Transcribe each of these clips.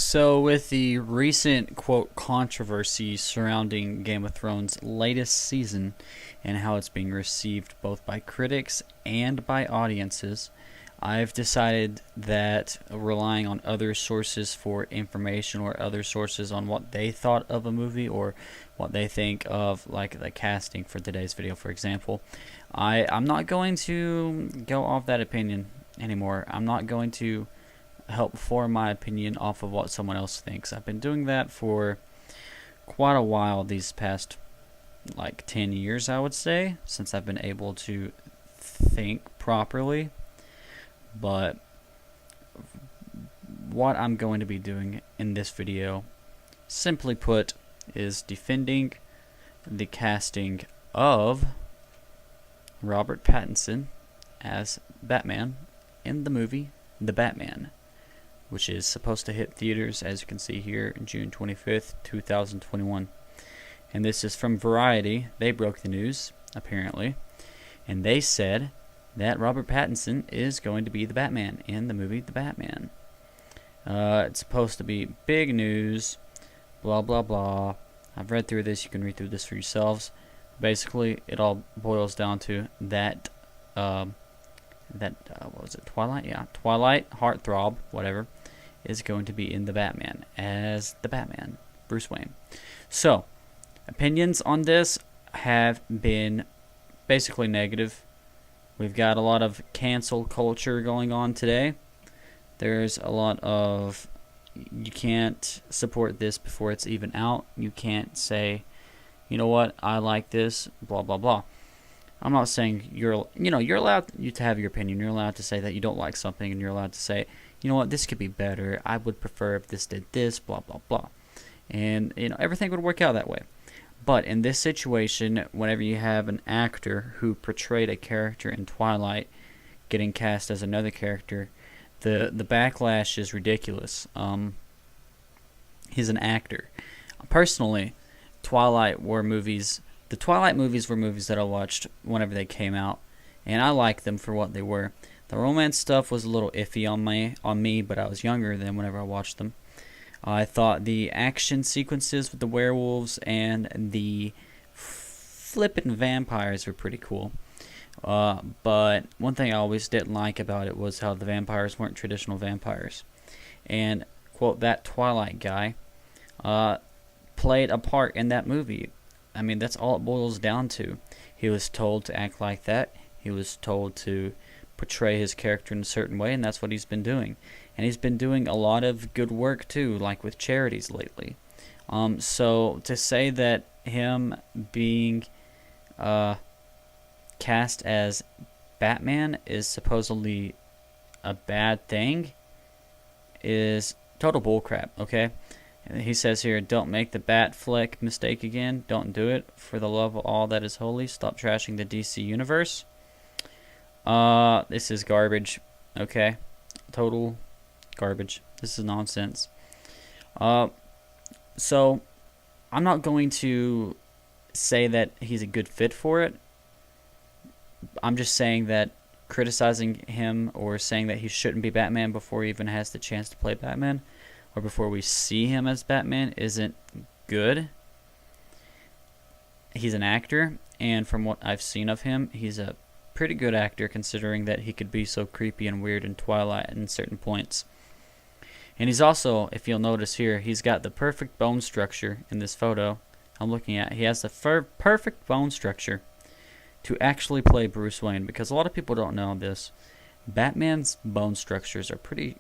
So, with the recent quote controversy surrounding Game of Thrones' latest season and how it's being received both by critics and by audiences, I've decided that relying on other sources for information or other sources on what they thought of a movie or what they think of, like the casting for today's video, for example, I'm not going to go off that opinion anymore. I'm not going to help form my opinion off of what someone else thinks. I've been doing that for quite a while these past like 10 years, I would say, since I've been able to think properly. But what I'm going to be doing in this video, simply put, is defending the casting of Robert Pattinson as Batman in the movie The Batman, which is supposed to hit theaters, as you can see here, June 25th, 2021. And this is from Variety. They broke the news, apparently. And they said that Robert Pattinson is going to be the Batman in the movie The Batman. It's supposed to be big news, blah, blah, blah. I've read through this. You can read through this for yourselves. Basically, it all boils down to that, what was it, Twilight? Yeah, Twilight, Heartthrob, whatever, is going to be in The Batman as the Batman, Bruce Wayne. So, opinions on this have been basically negative. We've got a lot of cancel culture going on today. There's a lot of, you can't support this before it's even out. You can't say, you know what, I like this, blah, blah, blah. I'm not saying you're allowed to have your opinion. You're allowed to say that you don't like something, and you're allowed to say, you know what, this could be better. I would prefer if this did this, blah, blah, blah. And, everything would work out that way. But in this situation, whenever you have an actor who portrayed a character in Twilight getting cast as another character, the backlash is ridiculous. He's an actor. Personally, the Twilight movies were movies that I watched whenever they came out, and I liked them for what they were. The romance stuff was a little iffy on me, but I was younger than whenever I watched them. I thought the action sequences with the werewolves and the flippin' vampires were pretty cool. But one thing I always didn't like about it was how the vampires weren't traditional vampires. And, quote, that Twilight guy played a part in that movie. I mean, that's all it boils down to. He was told to act like that. He was told to portray his character in a certain way, and that's what he's been doing. And he's been doing a lot of good work, too, like with charities lately. So to say that him being cast as Batman is supposedly a bad thing is total bullcrap, okay? He says here, don't make the bat flick mistake again. Don't do it. For the love of all that is holy, stop trashing the DC universe. This is garbage, okay? Total garbage. This is nonsense. So, I'm not going to say that he's a good fit for it. I'm just saying that criticizing him or saying that he shouldn't be Batman before he even has the chance to play Batman, or before we see him as Batman, isn't good. He's an actor, and from what I've seen of him, he's a pretty good actor considering that he could be so creepy and weird in Twilight in certain points. And he's also, if you'll notice here, he's got the perfect bone structure in this photo I'm looking at. He has the perfect bone structure to actually play Bruce Wayne, because a lot of people don't know this. Batman's bone structures are pretty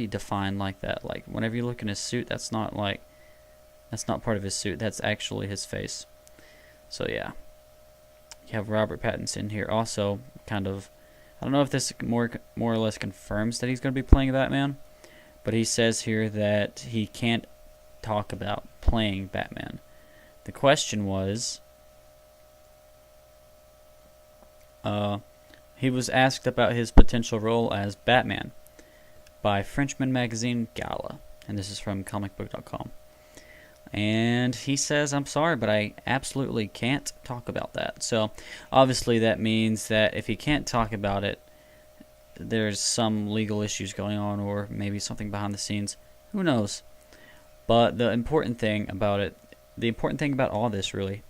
defined like that. Like whenever you look in his suit, that's not part of his suit. That's actually his face. So yeah, you have Robert Pattinson here also. Kind of, I don't know if this more or less confirms that he's going to be playing Batman, but he says here that he can't talk about playing Batman. The question was, he was asked about his potential role as Batman by Frenchman magazine Gala, and this is from comicbook.com. And he says, I'm sorry, but I absolutely can't talk about that. So obviously that means that if he can't talk about it, there's some legal issues going on, or maybe something behind the scenes. Who knows? But the important thing about all this really,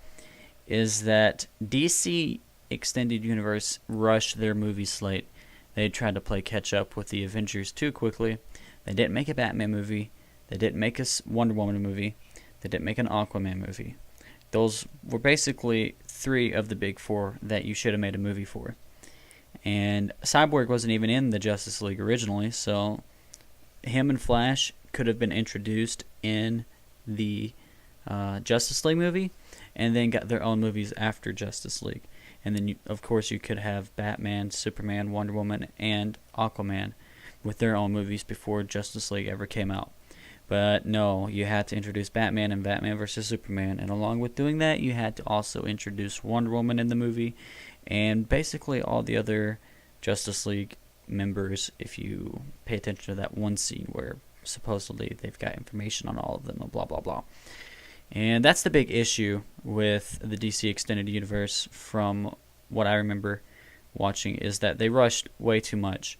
is that DC Extended Universe rushed their movie slate. They tried to play catch up with the Avengers too quickly. They didn't make a Batman movie. They didn't make a Wonder Woman movie. They didn't make an Aquaman movie. Those were basically 3 of the big 4 that you should have made a movie for. And Cyborg wasn't even in the Justice League originally, so him and Flash could have been introduced in the Justice League movie, and then got their own movies after Justice League. And then, of course, you could have Batman, Superman, Wonder Woman, and Aquaman with their own movies before Justice League ever came out. But no, you had to introduce Batman and Batman vs. Superman, and along with doing that, you had to also introduce Wonder Woman in the movie, and basically all the other Justice League members, if you pay attention to that one scene where supposedly they've got information on all of them, and blah blah blah. And that's the big issue with the DC Extended Universe from what I remember watching, is that they rushed way too much.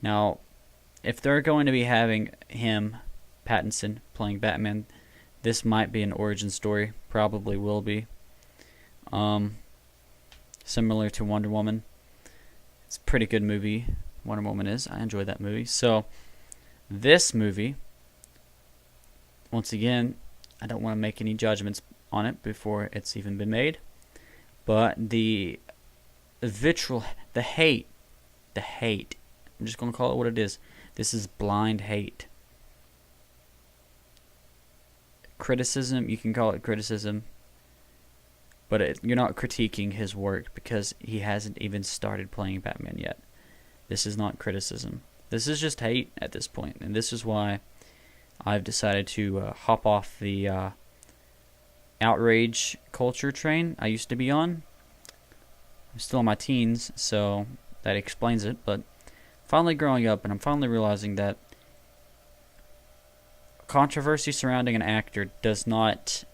Now, if they're going to be having him, Pattinson, playing Batman, this might be an origin story. Probably will be. Similar to Wonder Woman. It's a pretty good movie, Wonder Woman is. I enjoyed that movie. So, this movie, once again, I don't want to make any judgments on it before it's even been made, but the vitriol, the hate, I'm just going to call it what it is. This is blind hate. Criticism, you can call it criticism, but you're not critiquing his work because he hasn't even started playing Batman yet. This is not criticism. This is just hate at this point, and this is why I've decided to hop off the outrage culture train I used to be on. I'm still in my teens, so that explains it, but finally growing up, and I'm finally realizing that controversy surrounding an actor does not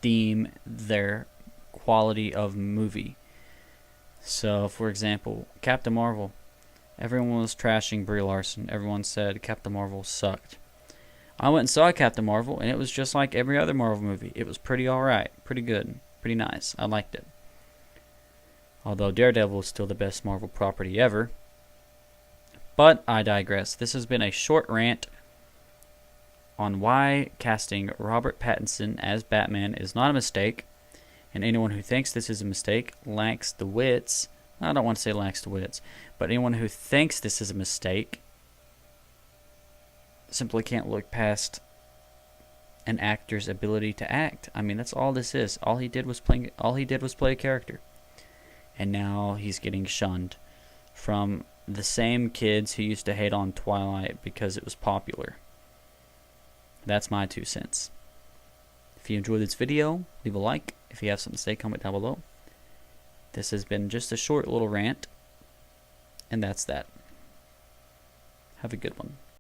deem their quality of movie. So, for example, Captain Marvel. Everyone was trashing Brie Larson. Everyone said Captain Marvel sucked. I went and saw Captain Marvel, and it was just like every other Marvel movie. It was pretty alright, pretty good, pretty nice. I liked it. Although Daredevil is still the best Marvel property ever. But I digress. This has been a short rant on why casting Robert Pattinson as Batman is not a mistake, and anyone who thinks this is a mistake lacks the wits. I don't want to say lacks the wits, but anyone who thinks this is a mistake simply can't look past an actor's ability to act. I mean, that's all this is. All he did was play a character, and now he's getting shunned from the same kids who used to hate on Twilight because it was popular. That's my 2 cents. If you enjoyed this video, leave a like. If you have something to say, comment down below. This has been just a short little rant, and that's that. Have a good one.